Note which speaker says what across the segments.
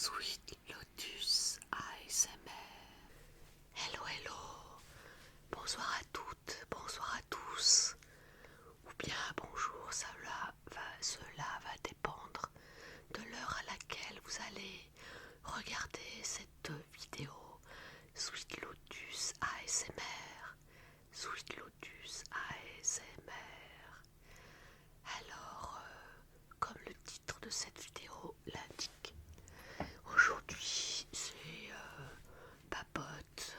Speaker 1: Sweet Lotus ASMR. Hello, hello. Bonsoir à toutes, bonsoir à tous. Ou bien bonjour, cela va dépendre de l'heure à laquelle vous allez regarder cette vidéo. Sweet Lotus ASMR. Sweet Lotus ASMR. Alors, comme le titre de cette vidéo l'indique, aujourd'hui c'est papote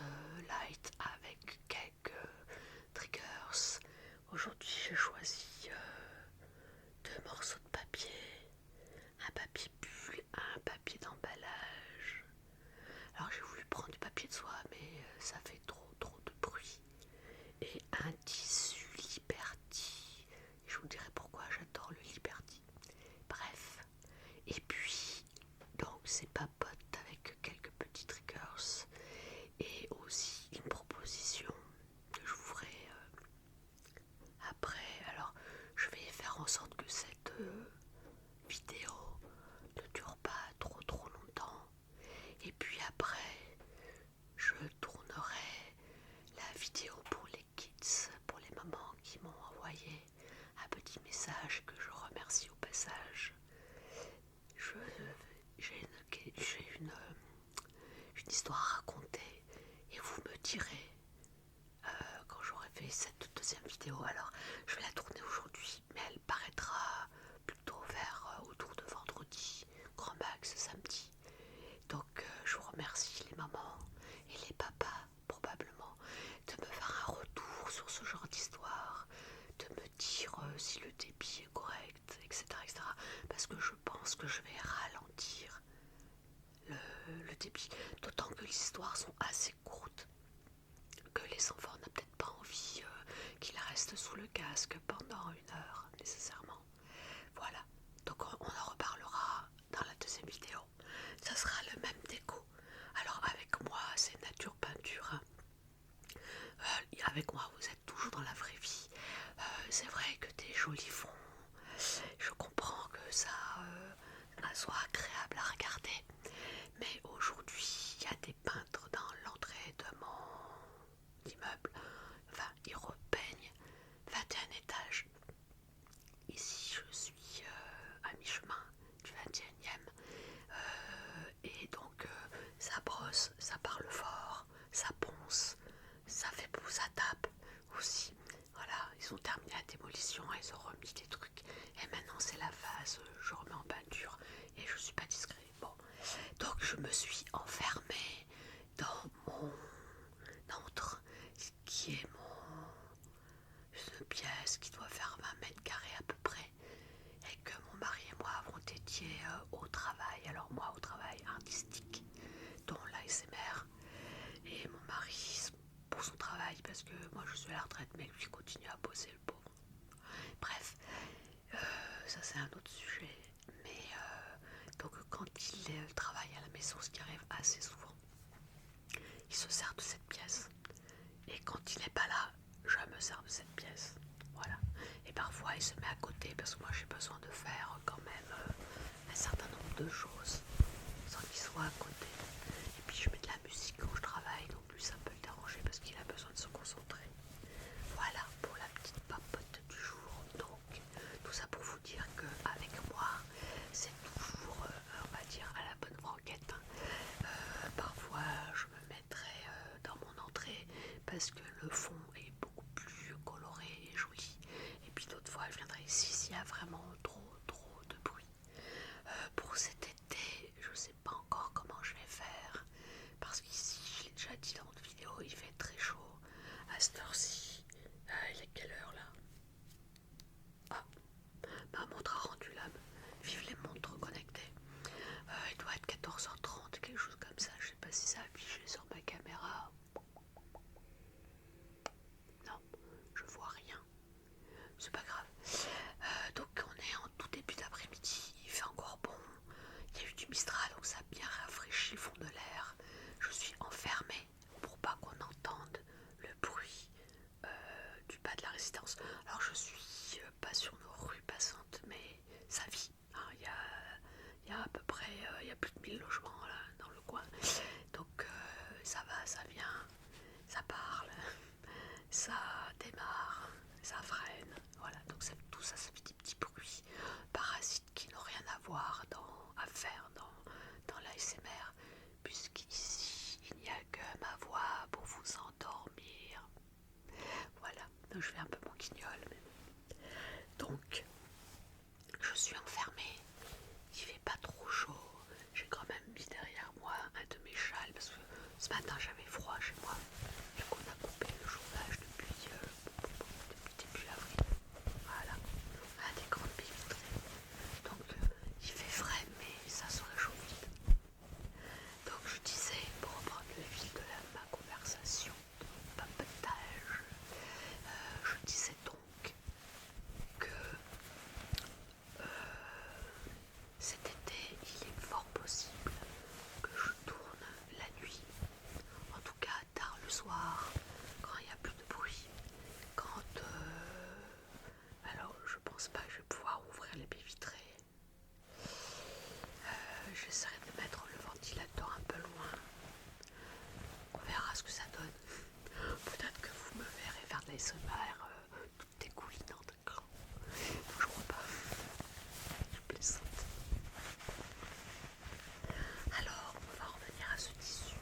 Speaker 1: light avec quelques triggers. Aujourd'hui j'ai choisi deux morceaux de papier, un papier bulle, un papier d'emballage. Alors j'ai voulu prendre du papier de soie mais ça fait trop de bruit. Et un tissu Liberty. Je vous dirai pourquoi j'adore le Liberty. Bref. Et puis, donc c'est papote avec quelques petits triggers et aussi une proposition que je vous ferai après. Alors, je vais faire en sorte que cette vidéo ne dure pas trop longtemps. Et puis après, je tournerai la vidéo pour les kids, pour les mamans qui m'ont envoyé un petit message que je remercie au passage. J'ai une histoire à raconter et vous me direz quand j'aurai fait cette deuxième vidéo. Alors je vais la tourner aujourd'hui mais elle paraîtra plutôt vers autour de vendredi, grand max samedi. Donc je vous remercie les mamans et les papas probablement de me faire un retour sur ce genre d'histoire, de me dire si le débit est correct, etc., etc. Parce que je pense que je vais ralentir le débit, d'autant que les histoires sont assez courtes, que les enfants n'ont peut-être pas envie qu'ils restent sous le casque pendant 1 heure nécessairement. Voilà, donc on en reparlera dans la deuxième vidéo. Ça sera le même déco. Alors avec moi c'est nature peinture, hein. Avec moi vous êtes toujours dans la vraie vie. C'est vrai que des jolis fonds, je comprends que ça soit agréable à regarder, mais aujourd'hui il y a des peintres dans l'entrée de mon immeuble. Enfin, ils repeignent 21 étages. Ici je suis à mi-chemin du 21e. Et donc ça brosse, ça parle fort, ça ponce, ça fait beau, ça tape aussi. Voilà, ils ont terminé la démolition, ils ont remis des trucs. Et maintenant c'est la phase, je remets en peinture et je suis pas discret. Bon, donc je me suis enfermée dans mon entre qui est une pièce qui doit faire 20 mètres carrés à peu près, et que mon mari et moi avons dédié au travail. Alors moi au travail artistique, dont l'ASMR, et mon mari pour son travail, parce que moi je suis à la retraite, mais lui continue à bosser, le pauvre. Bref, ça c'est un autre sujet. Mais donc quand il travaille à la maison, ce qui arrive assez souvent, il se sert de cette pièce. Et quand il n'est pas là, je me sers de cette pièce. Voilà. Et parfois il se met à côté parce que moi j'ai besoin de faire quand même un certain nombre de choses sans qu'il soit à côté. Et puis je mets de la musique quand je travaille, donc lui ça peut le déranger parce qu'il a besoin de se concentrer. Voilà pour la petite papote du jour. Donc tout ça pour vous dire qu'avec moi c'est toujours on va dire à la bonne franquette, hein. Parfois je me mettrai dans mon entrée parce que le fond est beaucoup plus coloré et joli, et puis d'autres fois je viendrai ici s'il y a vraiment trop de bruit. Pour cet été je sais pas encore comment je vais faire, parce qu'ici je l'ai déjà dit dans votre vidéo, il fait très chaud à cette heure-ci. Il est quelle heure là? Ah, ma montre a rendu l'âme. Vive les montres connectées. Il doit être 14h30, quelque chose comme ça. Je sais pas si ça a affiché sur ma caméra. Non, je vois rien. C'est pas grave. Donc on est en tout début d'après-midi. Il fait encore bon. Il y a eu du Mistral, donc ça a bien rafraîchi le fond de l'air. Je suis enfermée pour pas qu'on entende le bruit du bas de la résidence. Alors je suis pas sur nos rues passantes, mais ça vit, hein. Il y a à peu près il y a plus de 1000 logements ça parle, ça démarre, ça freine, voilà, donc tout ça, ça fait des petits bruits parasites qui n'ont rien à faire dans l'ASMR, puisqu'ici il n'y a que ma voix pour vous endormir. Voilà, donc je fais un peu mon guignol, mais bon. Donc je suis enfermée, il fait pas trop chaud, j'ai quand même mis derrière moi un de mes châles parce que ce matin j'avais froid chez moi, vu qu'on a coupé le chauffage depuis début avril. Voilà, on a des grandes baies vitrées, donc il fait frais mais ça se réchauffe vite. Donc je disais, pour reprendre le fil de ma conversation, de mon papotage, je disais donc que cet été, il est fort possible que je tourne la nuit, en tout cas tard le soir, quand il n'y a plus de bruit. Alors je pense pas que je vais pouvoir ouvrir les baies vitrées. J'essaierai de mettre le ventilateur un peu loin. On verra ce que ça donne. Peut-être que vous me verrez faire de l'ASMR toute dégoulinante. Je crois pas. Je plaisante. Alors, on va revenir à ce tissu.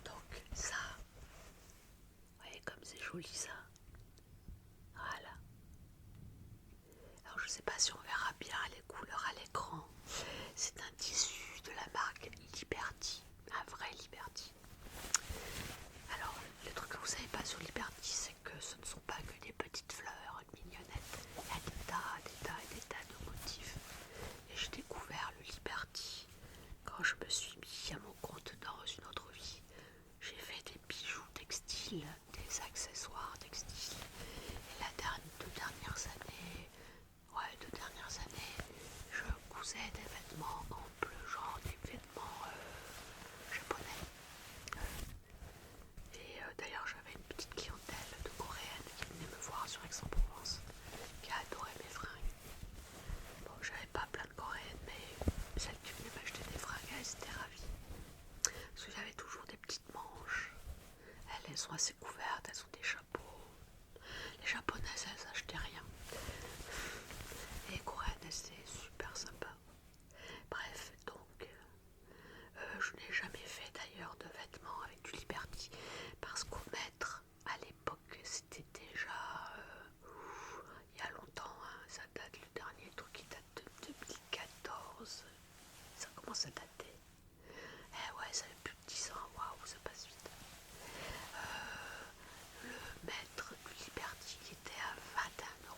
Speaker 1: Donc ça, vous voyez comme c'est joli ça. Voilà. Alors je sais pas si on verra bien les couleurs à l'écran. C'est un tissu de la marque Liberty, un vrai Liberty. Alors le truc que vous savez pas sur Liberty, c'est que ce ne sont pas que des petites fleurs mignonnettes. Il y a des tas de motifs. Et j'ai découvert le Liberty quand je me suis mis à mon compte dans une autre vie. J'ai fait des bijoux textiles, des accessoires textiles. Et deux dernières années, je cousais des vêtements en bleu, genre des vêtements japonais. Et d'ailleurs, j'avais une petite clientèle de coréennes qui venait me voir sur Aix-en-Provence, qui a adoré mes fringues. Bon, j'avais pas plein de coréennes, mais celles qui venaient m'acheter des fringues, elles étaient ravies. Parce que j'avais toujours des petites manches. Elles sont assez couvertes, elles ont des chapeaux. Les japonaises, elles achetaient rien. Et les coréennes, c'est super sympa. Bref, donc, je n'ai jamais fait d'ailleurs de vêtements avec du Liberty. Parce qu'au maître, à l'époque, c'était déjà il y a longtemps. Hein, ça date, le dernier truc qui date de 2014. Ça commence à dater. Eh ouais, ça fait plus de 10 ans. Waouh, ça passe vite. Le mètre du Liberty était à 21 €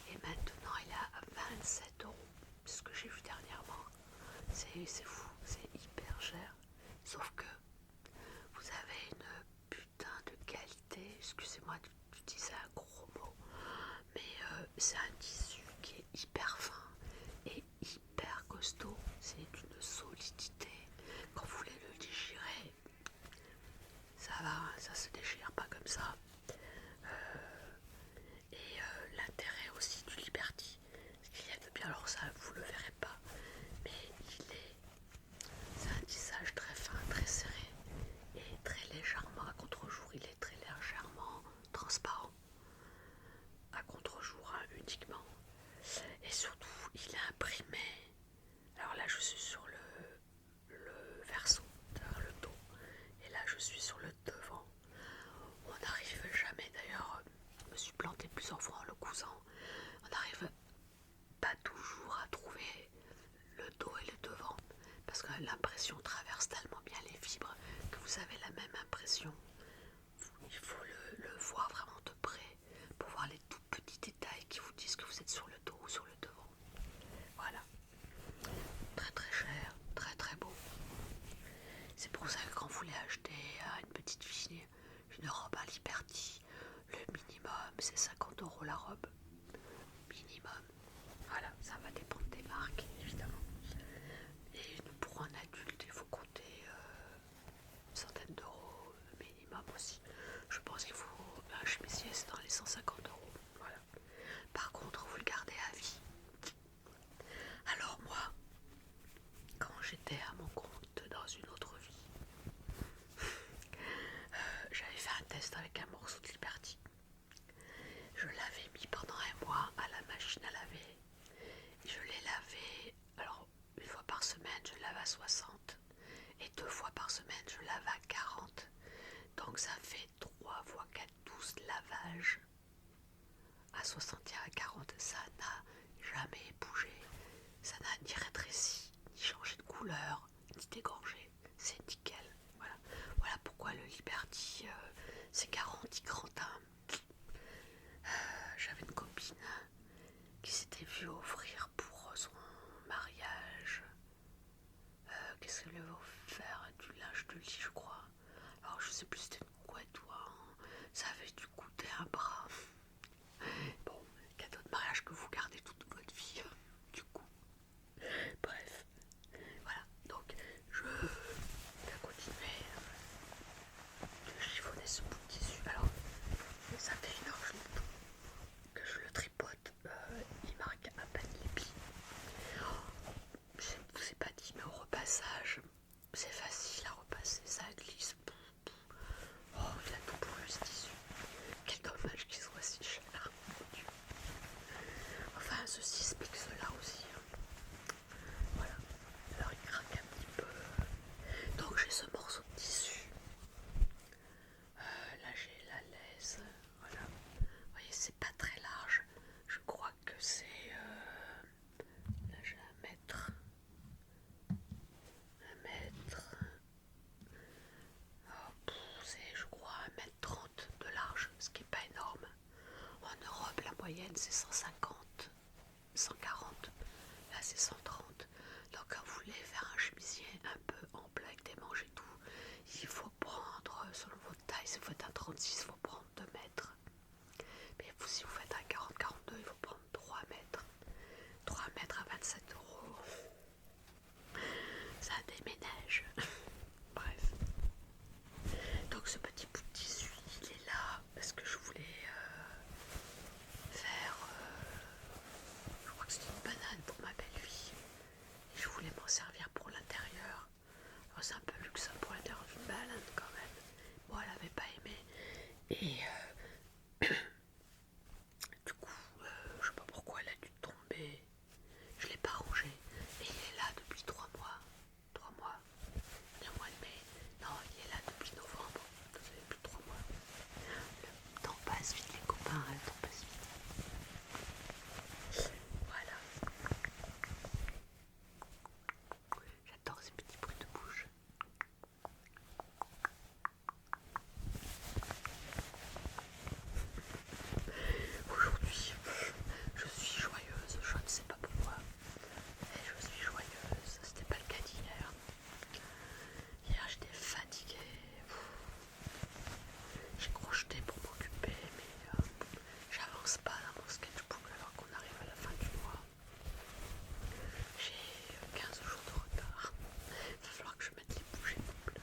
Speaker 1: et maintenant il est à 27 €. C'est ce que j'ai vu dernièrement. C'est fou, c'est hyper cher. Sauf que vous avez une putain de qualité. Excusez-moi d'utiliser un gros mot, mais c'est un tissu qui est hyper fin et hyper costaud. C'est d'une solidité. Quand vous voulez le déchirer, ça va, ça se déchire pas comme ça. Et l'intérêt aussi du Liberty, ce qu'il y a de bien, alors ça vous le verrez pas, mais c'est un tissage très fin, très serré et très légèrement à contre-jour. Il est très légèrement transparent à contre-jour, hein, uniquement. Et surtout, il est imprimé. Alors là, je suis sur le verso, derrière le dos, et là, je suis sur le devant. On n'arrive jamais, d'ailleurs, je me suis plantée plusieurs fois en le cousant. On n'arrive pas toujours à trouver le dos et le devant, parce que l'impression traverse tellement bien les fibres que vous avez la même impression. Il faut le voir vraiment de près pour voir les tout petits détails qui vous disent que vous êtes sur le dos ou sur le devant. Voilà. Très très cher, très très beau. C'est pour ça que quand vous voulez acheter à une petite fille une robe à Liberty, le minimum c'est 50 € la robe. Minimum. Voilà, ça va dépendre des marques évidemment. Et pour un adulte, il faut compter une centaine d'euros minimum aussi. Je pense qu'il faut un chemisier, c'est dans les 150 €. Voilà. Par contre, vous le gardez à vie. Alors moi, quand j'étais à mon compte dans une autre vie, à 60. Et 2 fois par semaine, je lave à 40. Donc ça fait 3 fois 4, 12 lavages à 61 à 40. Ça n'a jamais bougé. Ça n'a ni rétréci, ni changé de couleur, ni dégorgé. C'est nickel. Voilà, voilà pourquoi le Liberty, c'est garanti grand âme. J'avais une copine qui s'était vue offrir pour son mariage. Qu'est-ce qu'elle lui avait offert? Du linge de lit, je crois. Alors je sais plus si c'était une couette ou ça avait dû coûter un bras. Bon, cadeau de mariage que vous gardez toute votre vie, du coup. Bref, voilà. Donc je vais continuer de chiffonner ce bout de tissu. Alors, ça fait une heure que je le tripote. Il marque à peine les pieds. Je ne vous ai pas dit, mais au repassage, c'est facile à repasser, ça glisse. Oh, il a tout pourri ce tissu. Quel dommage qu'il soit si cher. Mon Dieu. Enfin, ceci explique cela aussi. Voilà. Alors il craque un petit peu. Donc j'ai ce morceau de tissu. Là j'ai la laisse. Voilà. Vous voyez, c'est pas très large. Je crois que c'est... là j'ai 1 mètre. 1 mètre. C'est, je crois, 1 m 30 de large, ce qui n'est pas énorme. En Europe, la moyenne, c'est 150, 140. Là, c'est 130. Donc, quand vous voulez faire un chemisier un peu ample avec des manches et tout, il faut prendre, selon votre taille, si vous faites un 36, il faut prendre 2 mètres. Mais si vous faites un 40-42, il faut prendre 3 mètres. 3 mètres à 27 €. Ça déménage. Bref. Donc ce petit bout de tissu, il est là parce que je voulais faire, je crois que c'était une banane pour ma belle-fille. Et je voulais m'en servir pour l'intérieur. Alors c'est un peu luxe pour l'intérieur d'une banane quand même. Bon, elle n'avait pas aimé. Et du coup, je sais pas pourquoi elle a dû tomber. Je l'ai pas rangé. Et il est là depuis 3 mois. 3 mois. Le mois de mai. Non, il est là depuis novembre. Ça fait plus de 3 mois. Le temps passe vite, les copains, le temps passe vite. Voilà. J'adore ces petits bruits de bouche. Aujourd'hui, je suis joyeuse, je ne sais pas pourquoi. Mais je suis joyeuse, c'était pas le cas d'hier. Hier, j'étais fatiguée. J'ai crocheté pour m'occuper, mais j'avance pas dans mon sketchbook alors qu'on arrive à la fin du mois. J'ai 15 jours de retard. Il va falloir que je mette les bougies doubles.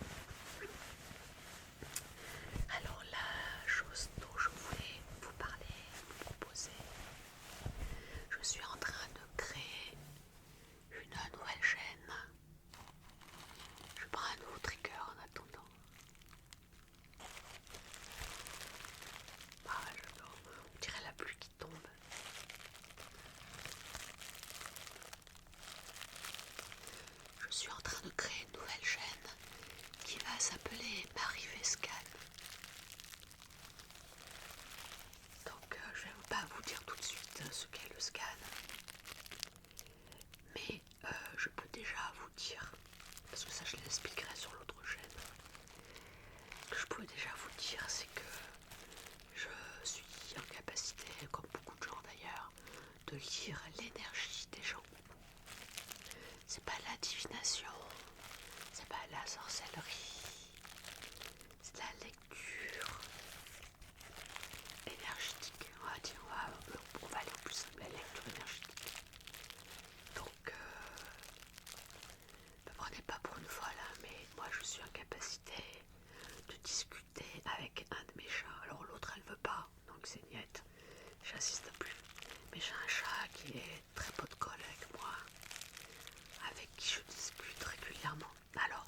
Speaker 1: Alors la chose dont je voulais vous parler, vous proposer, je suis en train de créer une nouvelle chaîne. Je prends un nouveau trigger en attendant. Ah, j'adore. On dirait la pluie qui tombe. Je suis en train de créer une nouvelle chaîne qui va s'appeler Marivescan. Donc je ne vais pas vous dire tout de suite ce qu'est le scan. Mais je peux déjà vous dire, parce que ça je l'expliquerai sur l'autre chaîne, ce que je peux déjà vous dire, c'est que je suis en capacité, comme beaucoup de gens d'ailleurs, de lire l'énergie des gens. C'est pas la divination, c'est pas la sorcellerie, c'est la lecture énergétique. On va dire, on va aller au plus simple, la lecture énergétique. Donc, ne me prenez pas pour une folle, hein, mais moi je suis en capacité de discuter avec un de mes chats. Alors l'autre elle veut pas, donc c'est niette, j'assiste plus. Mais j'ai un chat qui est très pot de colle avec moi, avec qui je discute régulièrement. Alors,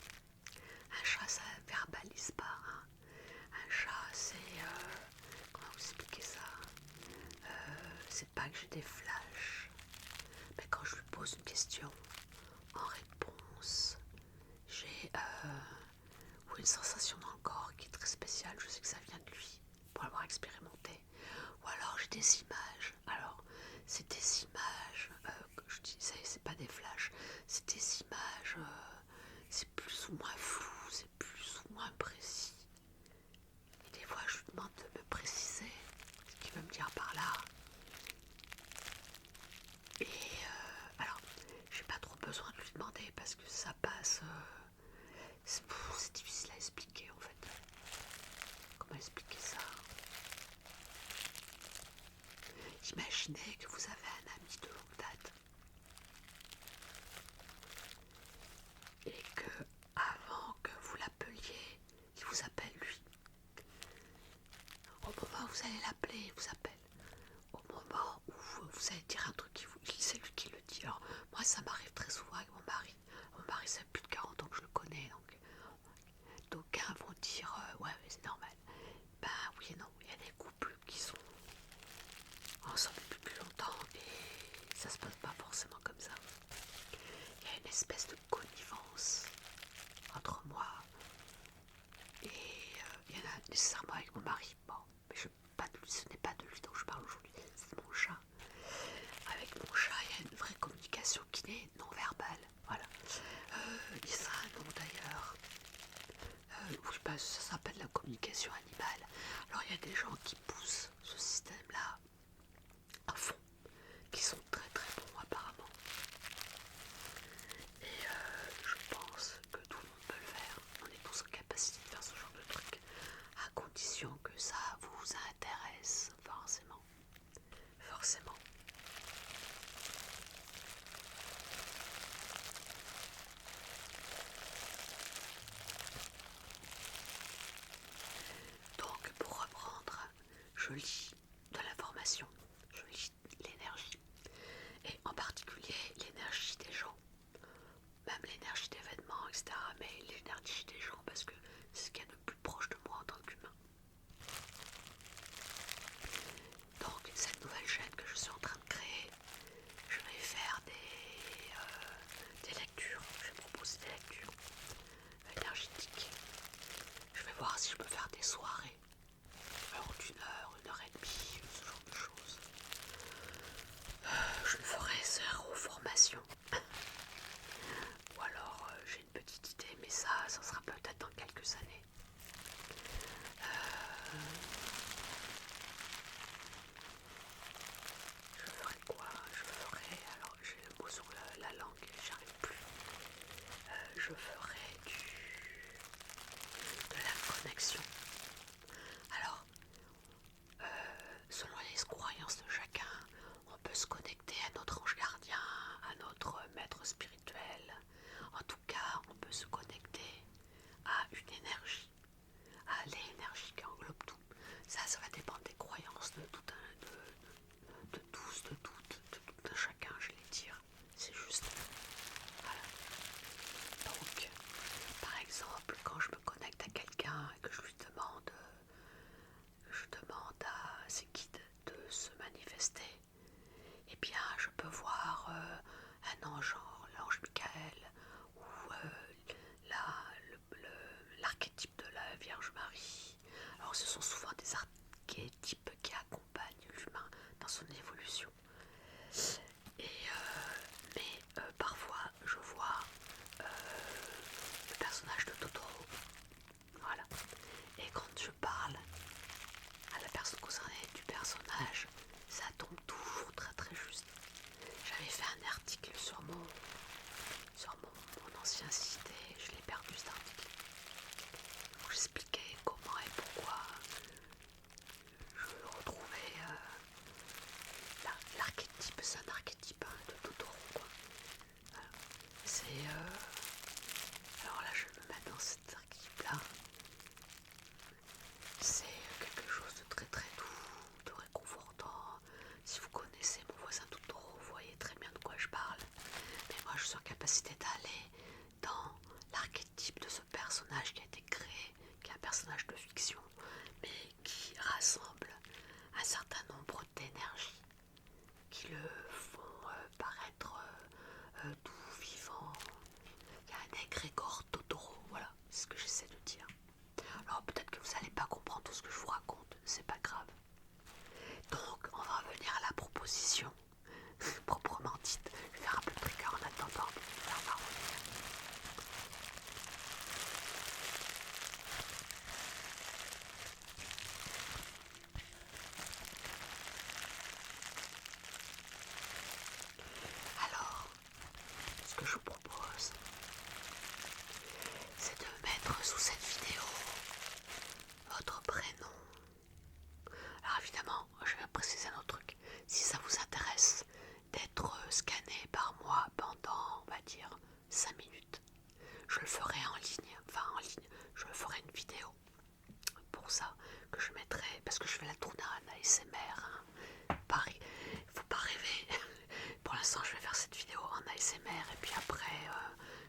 Speaker 1: un chat ça verbalise pas, hein. Un chat c'est, comment vous expliquer ça, c'est pas que j'ai des flashs, mais quand je lui pose une question, en réponse une sensation dans le corps qui est très spéciale. Je sais que ça vient de lui, pour l'avoir expérimenté. Ou alors j'ai des images. Alors, c'est des images, que je disais, c'est pas des flashs, c'est des images, c'est plus ou moins flou, c'est plus ou moins précis. Et des fois, je lui demande de me préciser ce qu'il veut me dire par là. Et alors, j'ai pas trop besoin de lui demander parce que ça passe. C'est difficile à expliquer en fait. Comment expliquer ça? Imaginez que vous avez un ami de longue date et que, avant que vous l'appeliez, il vous appelle lui. Au moment où vous allez l'appeler, il vous appelle. Au moment où vous allez dire un truc, c'est lui qui le dit. Alors, moi, ça m'arrive très souvent avec mon mari. Mon mari, ça fait plus de 40 ans que je le connais, donc d'aucuns vont dire ouais, mais c'est normal. Ben oui et non, il y a des couples qui sont ensemble depuis plus longtemps et ça se passe pas forcément comme ça. Il y a une espèce de connivence entre moi et il y en a nécessairement avec mon mari. Bon, mais ce n'est pas de lui dont je parle aujourd'hui, c'est de mon chat. Avec mon chat, il y a une vraie communication qui n'est non verbale. Voilà. Il y a un nom d'ailleurs. Oui, bah, ça s'appelle la communication animale. Alors il y a des gens qui poussent ce système-là à fond, qui sont très très bons apparemment. Et je pense que tout le monde peut le faire. On est tous en capacité de faire ce genre de truc, à condition que ça vous intéresse forcément. Forcément. Donc pour reprendre, je lis de l'information, je lis l'énergie, et en particulier l'énergie des gens, même l'énergie d'événements, etc. Mais l'énergie des gens parce que c'est ce qu'il y a de plus proche de moi en tant qu'humain. Donc cette nouvelle chaîne que je suis en train de créer, je vais faire des lectures, je vais proposer des lectures énergétiques. Je vais voir si je peux faire des soirées, alors une heure et demie, ce genre de choses. Je le ferai zéro formation. Ou alors j'ai une petite idée, mais ça sera peut-être dans quelques années. Je ferai quoi? Je ferai, alors j'ai le mot sur la langue, j'arrive plus. Je ferai de la connexion. Alors, selon les croyances de chacun, on peut se connecter à notre ange gardien, à notre maître spirituel. En tout cas, on peut se connecter à une énergie, à l'énergie qui englobe tout. Ça va dépendre des croyances de tout de tous, de toutes, de tout un chacun, je vais dire. C'est juste. Voilà. Donc, je le ferai en ligne, je ferai une vidéo pour ça que je mettrai, parce que je vais la tourner en ASMR, hein. Pareil, faut pas rêver. Pour l'instant, je vais faire cette vidéo en ASMR et puis après,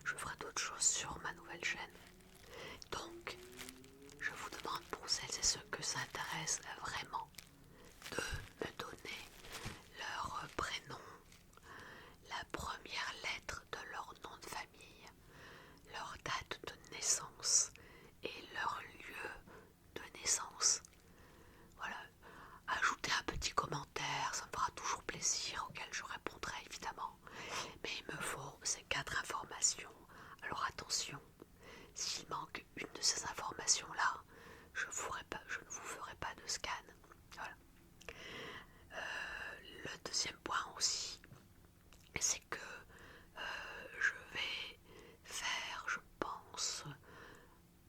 Speaker 1: je ferai d'autres choses sur ma nouvelle chaîne. Donc, je vous demande pour celles et ceux que ça intéresse vraiment de me donner leur prénom, la première lettre de leur nom de famille, leur date de naissance et leur lieu de naissance. Voilà, ajoutez un petit commentaire, ça me fera toujours plaisir, auquel je répondrai évidemment. Mais il me faut ces 4 informations. Alors attention, s'il manque une de ces informations-là, je ne vous ferai pas de scan. Voilà. Le deuxième point aussi, c'est que je vais faire, je pense,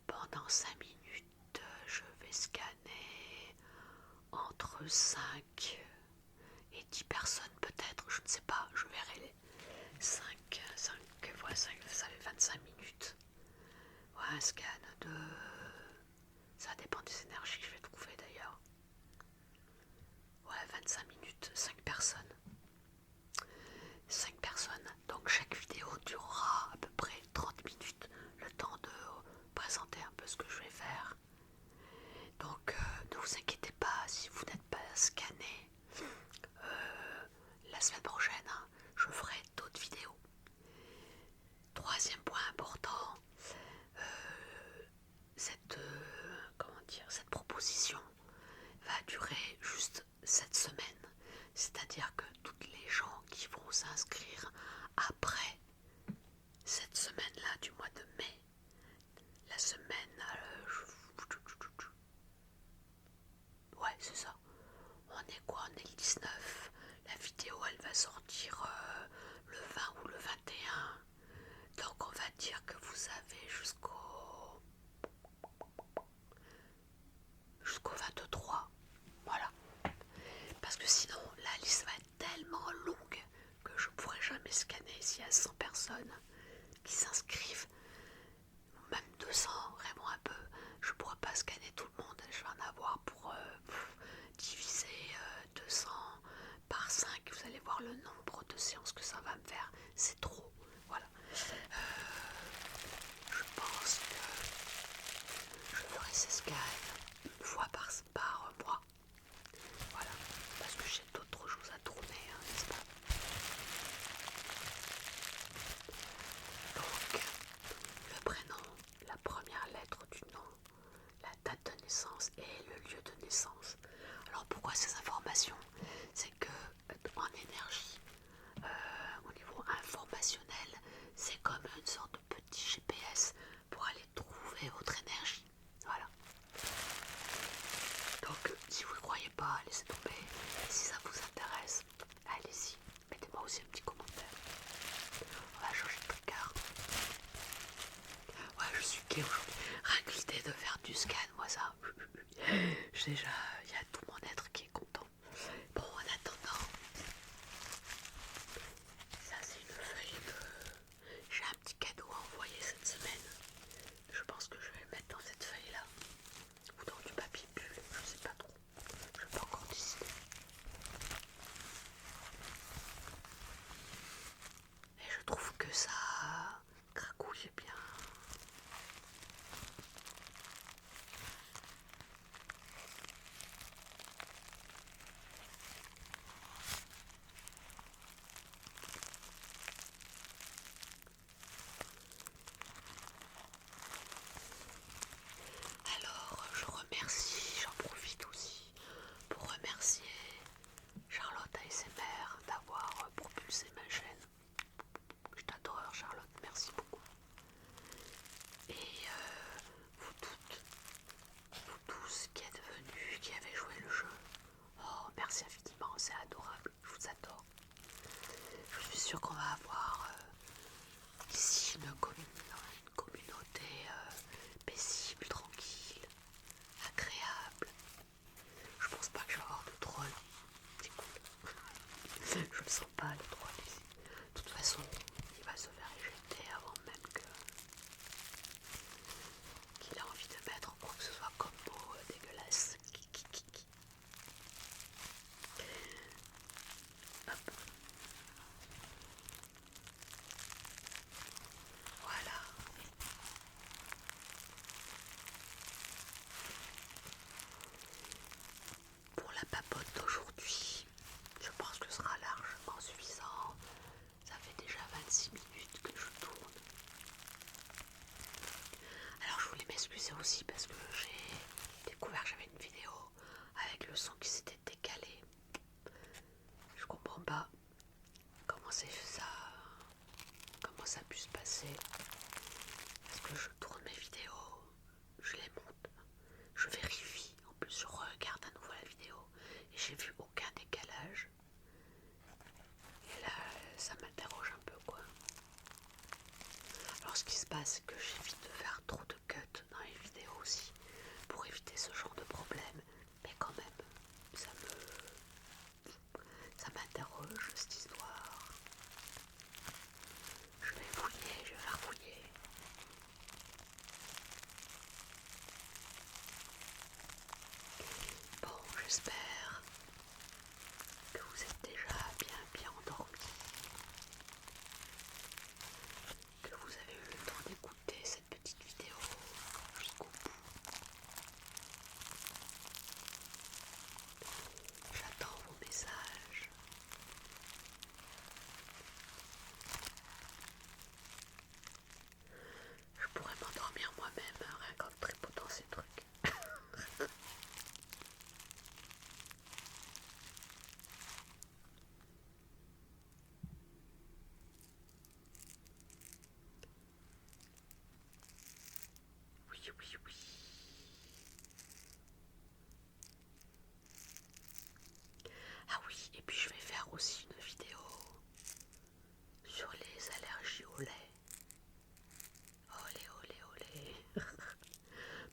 Speaker 1: pendant 5 minutes, je vais scanner entre 5 et 10 personnes peut-être, je ne sais pas, je verrai les 5, ça fait 25 minutes. Ouais, un scan de... ça dépend des énergies que je vais trouver d'ailleurs. Ouais, 25 minutes, 5 personnes. 5 personnes, donc chaque vidéo durera à peu près 30 minutes, le temps de présenter un peu ce que je vais faire. Donc ne vous inquiétez pas si vous n'êtes pas scanné. La semaine prochaine, hein, je ferai d'autres vidéos. Troisième point important, cette proposition va durer juste cette semaine. C'est-à-dire que toutes les gens qui vont s'inscrire après cette semaine-là du mois de mai, la semaine... ouais, c'est ça. On est quoi? On est le 19. La vidéo, elle va sortir le 20 ou le 21. Donc on va dire que vous avez jusqu'au 23. Voilà. Parce que sinon, la liste va être tellement longue que je ne pourrai jamais scanner s'il y a 100 personnes qui s'inscrivent. Même 200, vraiment un peu. Je ne pourrai pas scanner tout le monde. Je vais en avoir pour diviser 200 par 5. Vous allez voir le nombre de séances que ça va me faire. C'est trop. Voilà. Je pense que je ferai ces scans une fois par mois. Voilà. Parce que j'ai d'autres choses à tourner, hein, n'est-ce pas? Donc, le prénom, la première lettre du nom, la date de naissance et le lieu de naissance. Alors pourquoi ces informations? C'est que en énergie, au niveau informationnel, c'est comme une sorte de petit GPS pour aller trouver votre énergie. Voilà. Donc si vous ne croyez pas, laissez tomber. Si ça vous intéresse, allez-y. Mettez-moi aussi un petit commentaire. On va changer de trigger. Ouais, je suis gay aujourd'hui. Rien que l'idée de faire du scan, moi ça... Déjà, il y a tout mon être qui est content. Bon, en attendant, ça c'est une feuille de... J'ai un petit cadeau à envoyer cette semaine. Je pense que je vais le mettre dans cette feuille-là. Ou dans du papier bulle, je sais pas trop. Je n'ai pas encore décidé. Et je trouve que ça cracouille bien. m'excuser aussi parce que j'ai découvert que j'avais une vidéo avec le son qui s'était décalé. Je comprends pas comment c'est ça, comment ça a pu se passer. Parce que je tourne mes vidéos, je les monte, je vérifie, en plus je regarde à nouveau la vidéo et j'ai vu aucun décalage. Et là, ça m'interroge un peu quoi. Alors ce qui se passe, c'est que j'évite de faire trop de cuts dans les vidéos aussi, pour éviter ce genre de problème. Mais quand même, ça m'interroge cette histoire. Je vais fouiller, je vais faire fouiller. Bon, j'espère que vous êtes déjà bien endormis, que vous avez eu le temps d'écouter cette petite vidéo jusqu'au bout. J'attends vos messages. Je pourrais m'endormir moi-même rien qu'en tripotant ces trucs. Oui. Ah oui, et puis je vais faire aussi une vidéo sur les allergies au lait. Olé.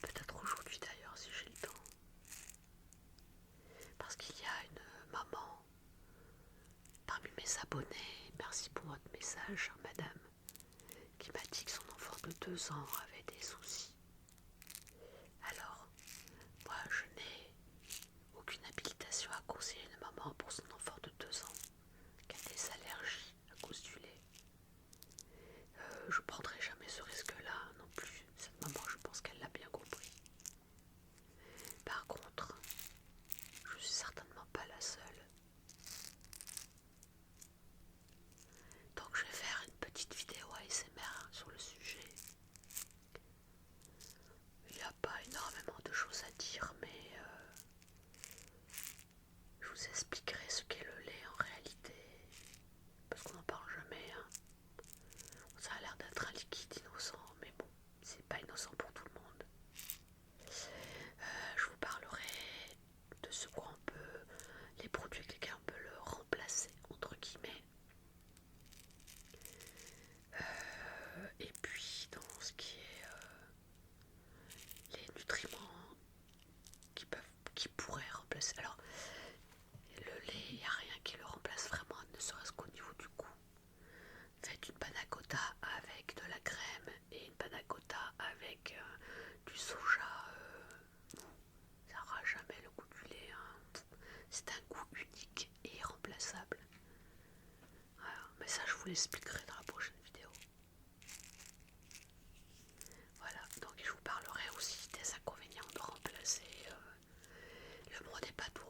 Speaker 1: Peut-être aujourd'hui d'ailleurs si j'ai le temps. Parce qu'il y a une maman parmi mes abonnés, merci pour votre message, chère madame, qui m'a dit que son enfant de 2 ans avait des soucis. Alors, moi je n'ai aucune habilitation à conseiller une maman pour son enfant de 2 ans qui a des allergies à cause du lait. Je ne prendrai jamais ce risque-là non plus. Cette maman, je pense qu'elle l'a bien compris. Par contre, je suis certainement pas la seule. Donc je vais faire une petite vidéo ASMR sur le sujet. Il n'y a pas énormément de choses à dire, mais je vous expliquerai ce qu'est le lait en réalité. Parce qu'on n'en parle jamais. Hein. Ça a l'air d'être un liquide innocent, mais bon, c'est pas innocent pour tout le monde. Je vous parlerai de ce qu'on peut, les produits avec lesquels on peut le remplacer, entre guillemets. Et puis dans ce qui est les nutriments qui pourraient remplacer. Alors, le lait, il n'y a rien qui le remplace vraiment, ne serait-ce qu'au niveau du goût. Faites une panna cotta avec de la crème et une panna cotta avec du soja. Ça n'aura jamais le goût du lait. Hein. C'est un goût unique et irremplaçable. Voilà. Mais ça, je vous l'expliquerai dans la prochaine vidéo. Voilà, donc je vous parlerai aussi des inconvénients de remplacer le monde n'est pas tout